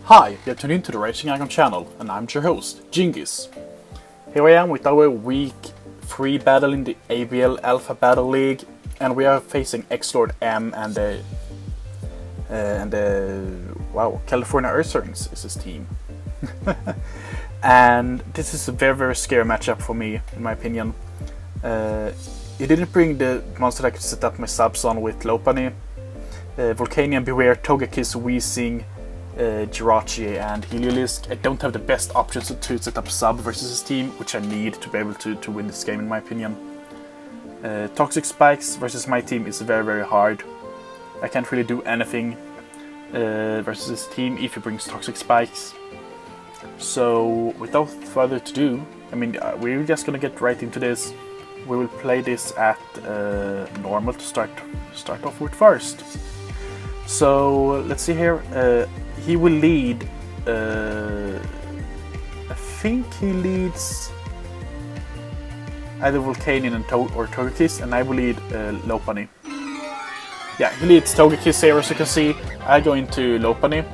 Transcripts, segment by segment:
Hi, you're tuned into the Raging Aggron Channel, and I'm your host, Djingis. Here I am with our week 3 battle in the ABL Alpha Battle League, and we are facing X-Lord M and wow, California Ursarings is his team. And this is a very scary matchup for me, in my opinion. He didn't bring the monster I could set up my subs on with Lopunny, Volcanion, Beware, Togekiss, Weezing, Jirachi and Heliolisk. I don't have the best options to set up sub versus his team, which I need to be able to win this game in my opinion. Toxic Spikes versus my team is very hard. I can't really do anything versus his team if he brings Toxic Spikes. So without further ado, I mean, we're just gonna get right into this. We will play this at normal to start off with first. So let's see here. He will lead. I think he leads either Volcanion and or Togekiss, and I will lead Lopunny. Yeah, he leads Togekiss here, as you can see. I go into Lopunny,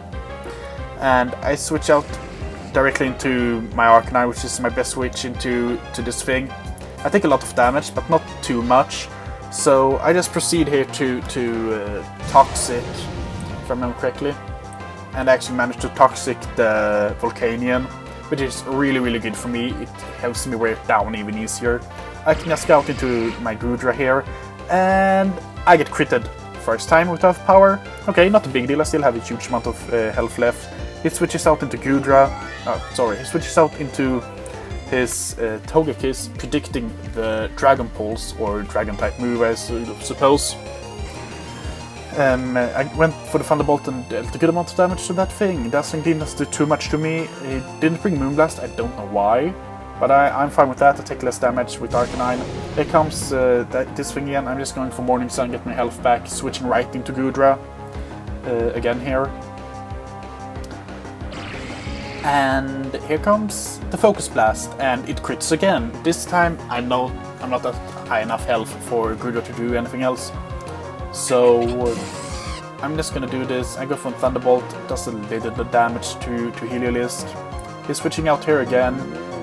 and I switch out directly into my Arcanine, which is my best switch into this thing. I take a lot of damage, but not too much. So I just proceed here to Toxic, if I remember correctly. And I actually managed to Toxic the Volcanion, which is really good for me. It helps me wear it down even easier. I can just go out into my Goodra here, and I get critted first time with Earth Power. Okay, not a big deal, I still have a huge amount of health left. He switches out into Goodra. He switches out into his Togekiss, predicting the Dragon Pulse or Dragon type move, I suppose. I went for the Thunderbolt and dealt a good amount of damage to that thing. Dazzling Gleam doesn't do too much to me. It didn't bring Moonblast, I don't know why. But I'm fine with that, I take less damage with Arcanine. Here comes this thing again. I'm just going for Morning Sun, get my health back, switching right into Goodra again here. And here comes the Focus Blast, and it crits again. This time I'm not at high enough health for Goodra to do anything else. So I'm just gonna do this. I go for Thunderbolt, does a little bit of damage to Heliolisk. He's switching out here again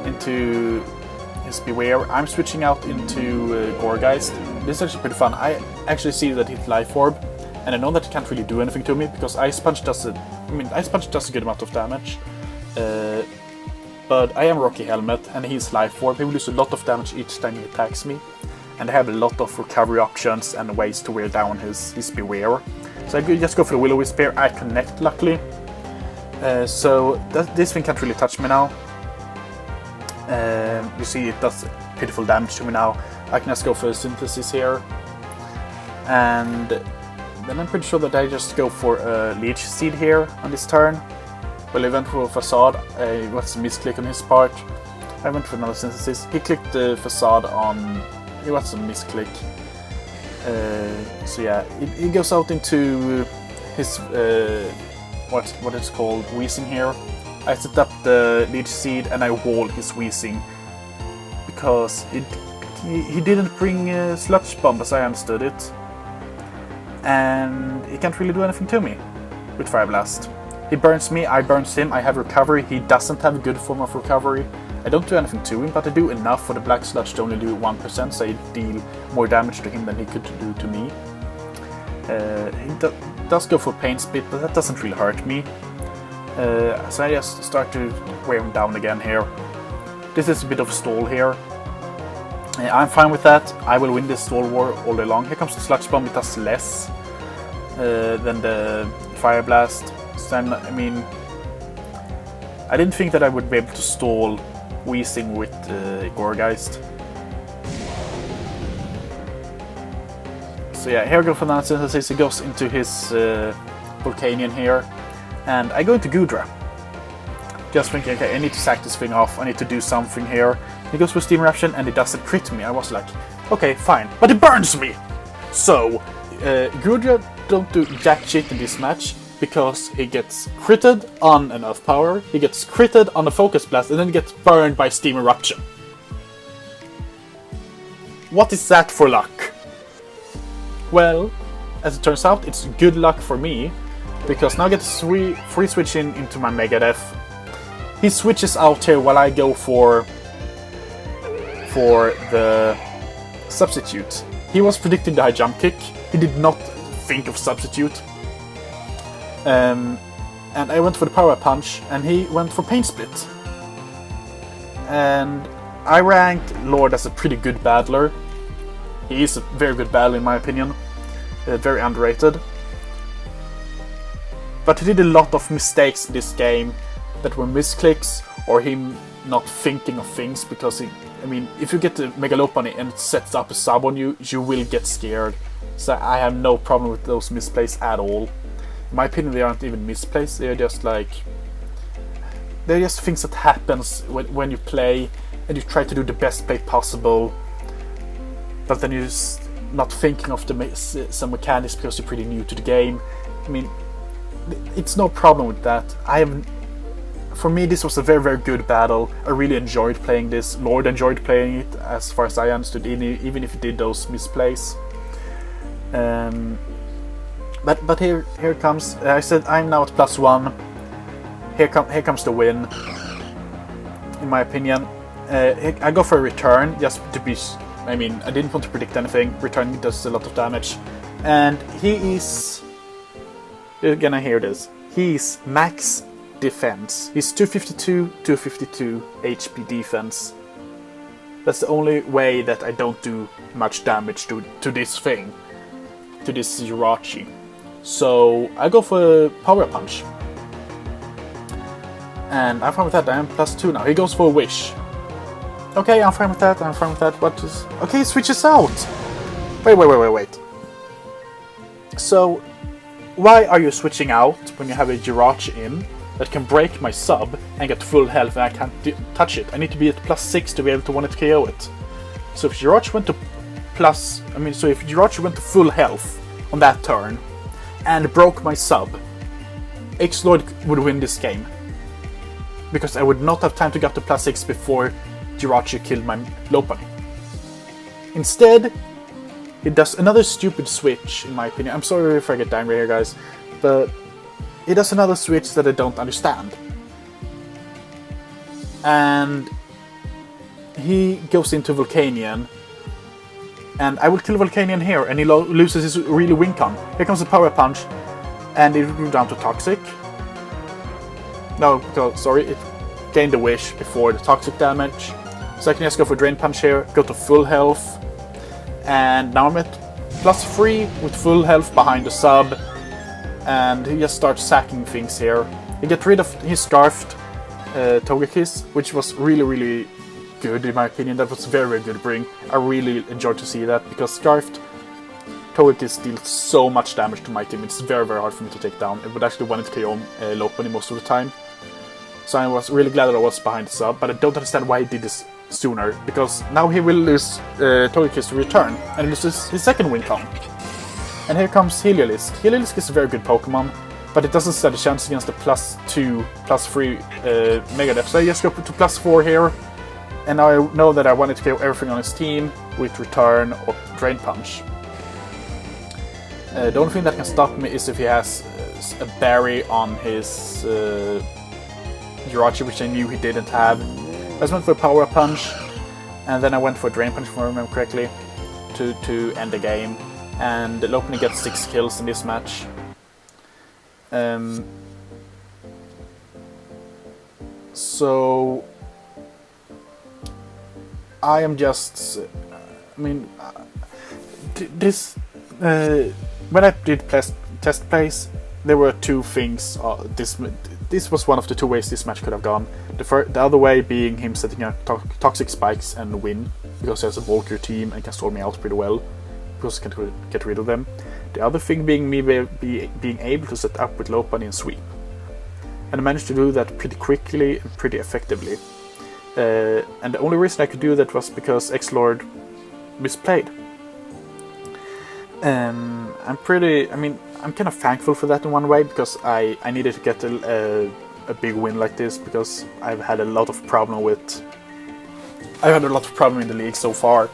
into his Beware. I'm switching out into Gourgeist. This is actually pretty fun. I actually see that he's Life Orb, and I know that it can't really do anything to me because Ice Punch does a good amount of damage. But I am Rocky Helmet and he's Life Orb. He will lose a lot of damage each time he attacks me. And I have a lot of recovery options and ways to wear down his Beware. So I just go for the Will-O-Wisp here. I connect, luckily. So this thing can't really touch me now. You see it does pitiful damage to me now. I can just go for a Synthesis here. And then I'm pretty sure that I just go for a Leech Seed here on this turn. Well, I went for a Facade. I got a misclick on his part. I went for another Synthesis. He clicked the Facade on... It was a misclick. So yeah, he goes out into his what it's called, Weezing here. I set up the Leech Seed and I wall his Weezing because he didn't bring Sludge Bomb as I understood it, and he can't really do anything to me with Fire Blast. He burns me, I burns him. I have recovery. He doesn't have a good form of recovery. I don't do anything to him, but I do enough for the Black Sludge to only do 1%, so I deal more damage to him than he could do to me. He does go for Pain Spit, but that doesn't really hurt me. So I just start to wear him down again here. This is a bit of a stall here. I'm fine with that. I will win this stall war all day long. Here comes the Sludge Bomb. It does less than the Fire Blast. So I mean, I didn't think that I would be able to stall Weezing with Gourgeist. So yeah, here we go for that Synthesis. He goes into his Volcanion here, and I go into Goodra. Just thinking, okay, I need to sack this thing off, I need to do something here. He goes for Steam Eruption and it doesn't crit me. I was like, okay, fine, but it burns me! So, Goodra don't do jack shit in this match, because he gets critted on an Earth Power, he gets critted on a Focus Blast, and then he gets burned by Steam Eruption. What is that for luck? Well, as it turns out, it's good luck for me, because now I get free switch into my Megadeth. He switches out here while I go for the substitute. He was predicting the high jump kick. He did not think of substitute. And I went for the power punch, and he went for pain split. And I ranked Lord as a pretty good battler. He is a very good battler in my opinion. Very underrated. But he did a lot of mistakes in this game that were misclicks or him not thinking of things, because if you get the Mega Lopunny and it sets up a sub on you, you will get scared. So I have no problem with those misplays at all. In my opinion, they aren't even misplays, they're just things that happens when you play and you try to do the best play possible, but then you're just not thinking of some mechanics because you're pretty new to the game. It's no problem with that. For me, this was a very, very good battle. I really enjoyed playing this. Lord enjoyed playing it, as far as I understood, even if he did those misplays. But here it comes. I said I'm now at +1. Here comes the win. In my opinion, I go for a return just to be. I didn't want to predict anything. Return does a lot of damage, and he is. You're gonna hear this. He's max defense. He's 252 HP defense. That's the only way that I don't do much damage to this thing, to this Jirachi. So I go for a power punch. And I'm fine with that. I am +2 now. He goes for a wish. Okay, I'm fine with that. What is... Okay, he switches out. Wait. So, why are you switching out when you have a Jirachi in that can break my sub and get full health and I can't touch it? I need to be at +6 to be able to one-hit KO it. So if Jirachi went to if Jirachi went to full health on that turn and broke my sub, X-Lord would win this game. Because I would not have time to get to +6 before Jirachi killed my Lopunny. Instead, he does another stupid switch, in my opinion. I'm sorry if I get angry here, guys, but he does another switch that I don't understand. And he goes into Volcanion, and I will kill Volcanion here, and he loses his really win con. Here comes the power punch, and it will go down to Toxic. No, sorry, it gained the wish before the Toxic damage. So I can just go for Drain Punch here, go to full health, and now I'm at +3 with full health behind the sub, and he just starts sacking things here. He gets rid of his Scarfed Togekiss, which was really, really good in my opinion. That was very, very good bring. I really enjoyed to see that, because Scarfed Togekiss deals so much damage to my team. It's very, very hard for me to take down. It would actually want it to KO Lopunny most of the time. So I was really glad that I was behind the sub, but I don't understand why he did this sooner, because now he will lose Togekiss to return, and loses his second win con. And here comes Heliolisk. Heliolisk is a very good Pokemon, but it doesn't stand a chance against the +2, +3 Megadeth. So I just go to +4 here, and now I know that I wanted to kill everything on his team with Return or Drain Punch. The only thing that can stop me is if he has a berry on his Jirachi, which I knew he didn't have. I just went for a Power Punch, and then I went for a Drain Punch, if I remember correctly, to end the game. And Lopunny gets 6 kills in this match. So I am just... this... when I did test plays, there were two things. This was one of the two ways this match could have gone. The other way being him setting up toxic spikes and win, because he has a bulkier team and can storm me out pretty well, because he can get rid of them. The other thing being me being able to set up with Lopunny and sweep. And I managed to do that pretty quickly and pretty effectively. And the only reason I could do that was because X-Lord misplayed. I'm kind of thankful for that in one way, because I needed to get a big win like this, because I've had a lot of problem in the league so far.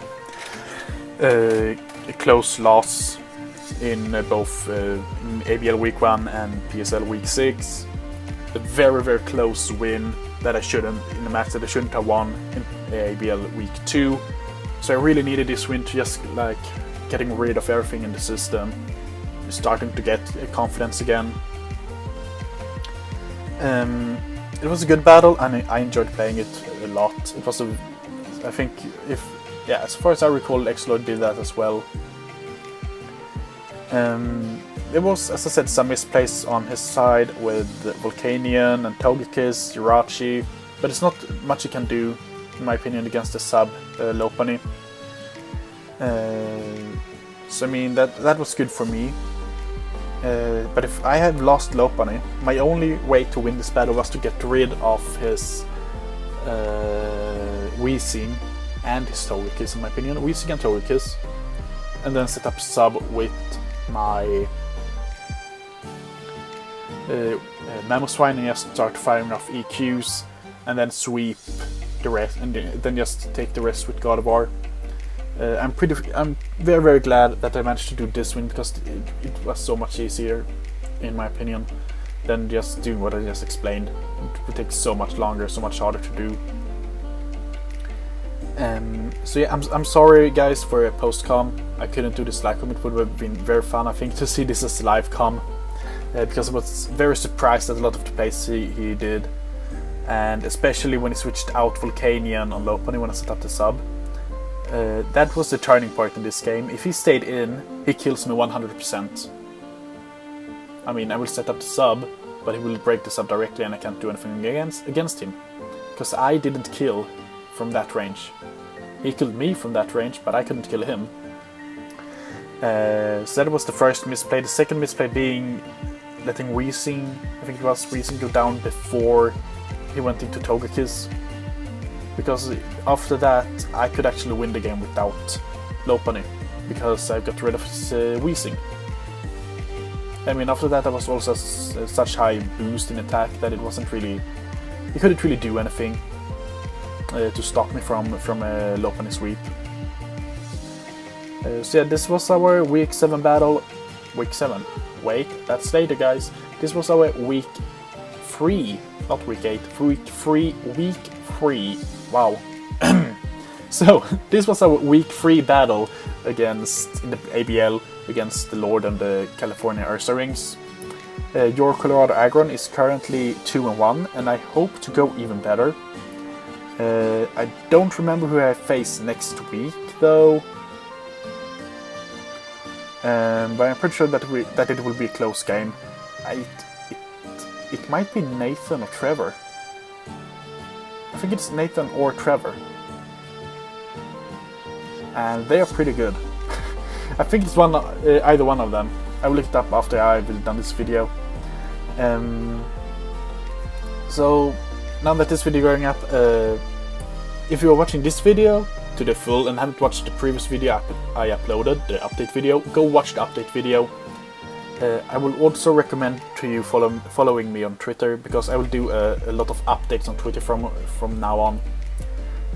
A close loss in both ABL Week 1 and PSL Week 6. A very, very close win that I shouldn't, in a match that I shouldn't have won in ABL Week 2. So I really needed this win to just like getting rid of everything in the system, starting to get confidence again. It was a good battle and I enjoyed playing it a lot. It was I think as far as I recall, Exlord did that as well. There was, as I said, some misplays on his side with Volcanion and Togekiss, Jirachi, but it's not much you can do, in my opinion, against the sub Lopunny. So I mean, that was good for me. But if I had lost Lopunny, my only way to win this battle was to get rid of his Weezing and his Togekiss, in my opinion. Weezing and Togekiss. And then set up sub with my Mamoswine and just start firing off EQs and then sweep the rest, and then just take the rest with Gardevoir. I'm very, very glad that I managed to do this win, because it was so much easier, in my opinion, than just doing what I just explained. It would take so much longer, so much harder to do. So yeah, I'm sorry guys for a post-com. I couldn't do this live com. It would have been very fun, I think, to see this as live com, because I was very surprised at a lot of the plays he did, and especially when he switched out Volcanion on Lopunny when I set up the sub. That was the turning point in this game. If he stayed in, he kills me 100%. I mean, I will set up the sub, but he will break the sub directly and I can't do anything against him, because I didn't kill from that range. He killed me from that range, but I couldn't kill him. So that was the first misplay. The second misplay being letting Weezing, I think it was Weezing, go down before he went into Togekiss. Because after that, I could actually win the game without Lopunny, because I got rid of his Weezing. I mean, after that I was also such high boost in attack that it wasn't really... He couldn't really do anything to stop me from a Lopunny sweep. So yeah, this was our Week 7 battle. Week 7. Wait, that's later, guys. This was our Week 3, not Week 8. Week 3. Wow. So, this was our Week 3 battle against, in the ABL, against the Lord and the California Ursarings. Your Colorado Aggron is currently 2-1, and I hope to go even better. I don't remember who I face next week, though. But I'm pretty sure that it will be a close game. It might be Nathan or Trevor. I think it's Nathan or Trevor. And they are pretty good. I think it's either one of them. I will look it up after I've done this video. So, now that this video is going up, if you are watching this video to the full and haven't watched the previous video I uploaded, the update video, go watch the update video. I will also recommend to you following me on Twitter, because I will do a lot of updates on Twitter from now on.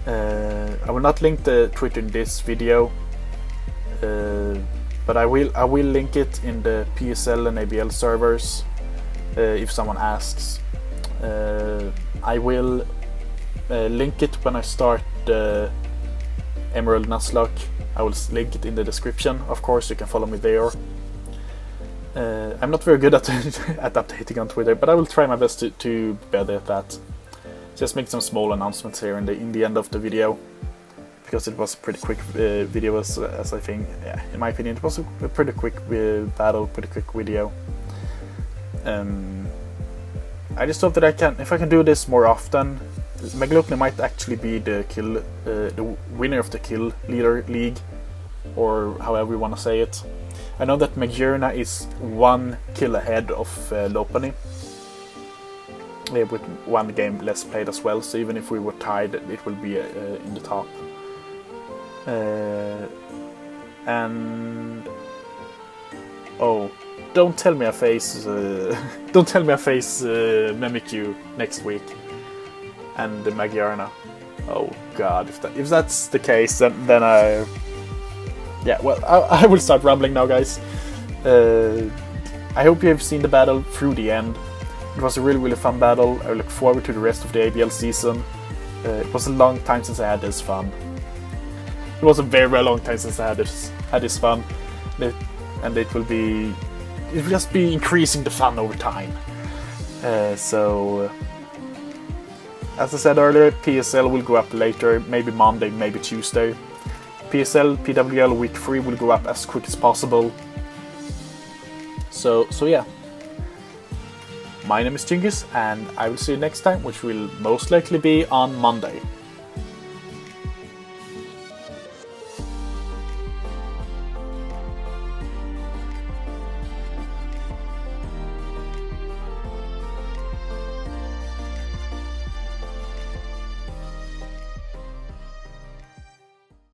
I will not link the Twitter in this video, but I will link it in the PSL and ABL servers if someone asks. I will link it when I start Emerald Nuzlocke. I will link it in the description. Of course, you can follow me there. I'm not very good at updating on Twitter, but I will try my best to be better at that. Just make some small announcements here in the end of the video, because it was a pretty quick video, as I think. Yeah, in my opinion, it was a pretty quick battle, pretty quick video. I just hope that if I can do this more often, Megalopony might actually be the winner of the kill leader league, or however you want to say it. I know that Magearna is 1 kill ahead of Lopunny, with 1 game less played as well, so even if we were tied, it will be in the top. And oh, don't tell me I face Mimikyu next week and the Magearna. Oh god, if that's the case, then I... Yeah, well, I will start rambling now, guys. I hope you have seen the battle through the end. It was a really fun battle. I look forward to the rest of the ABL season. It was a long time since I had this fun. It was a very long time since I had this fun, and it will just be increasing the fun over time. So, as I said earlier, PSL will go up later, maybe Monday, maybe Tuesday. PSL, PWL Week 3 will go up as quick as possible. So yeah. My name is Djingis, and I will see you next time, which will most likely be on Monday.